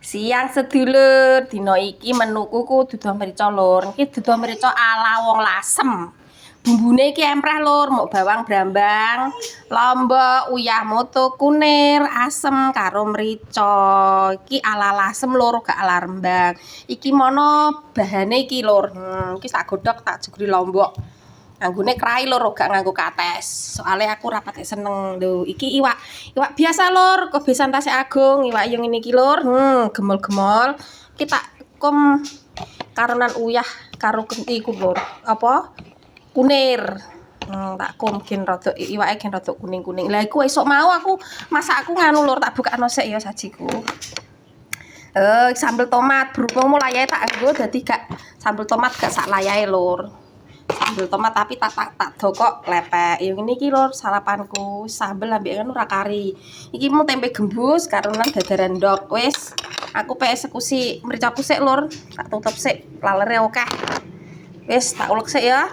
Siang sedulur, dina iki menuku kudu mrica lur. Iki dudu mrica ala wong lasem. Bumbune iki empreh lur, mok bawang brambang, lombok, uyah moto, kunir, asem karo mrica. Iki ala lasem lur, gak ala rembang. Iki mono bahane iki lur. Iki sak godhog tak jeguri lombok. Nganggone krai lur, gak nganggo kates. Soale aku ra patek seneng lho. Iki iwak biasa lur, kobesan tase agung, iwak yang ngene iki lur. Gemol-gemol. Iki tak kom karonan uyah karo iku lur. Apa? Kunir. Tak kom gen rada iwake gen rada kuning-kuning. Lah iku esuk mau aku masakku nganu lur, tak bukakno sik ya sajiku. Sambel tomat berhubung layahe tak nggo dadi gak sambel tomat gak sak layahe lur. Sambel tomat tapi tak dokok lepek. Yang ini iki lur sarapanku, sambel ambek kan ora kari. Iki mau tempe gembus karo nang dadaran ndok. Wis, aku pe eksekusi mricaku sik lur. Tak tutup sik, lalere akeh. Wis, tak ulek sik ya.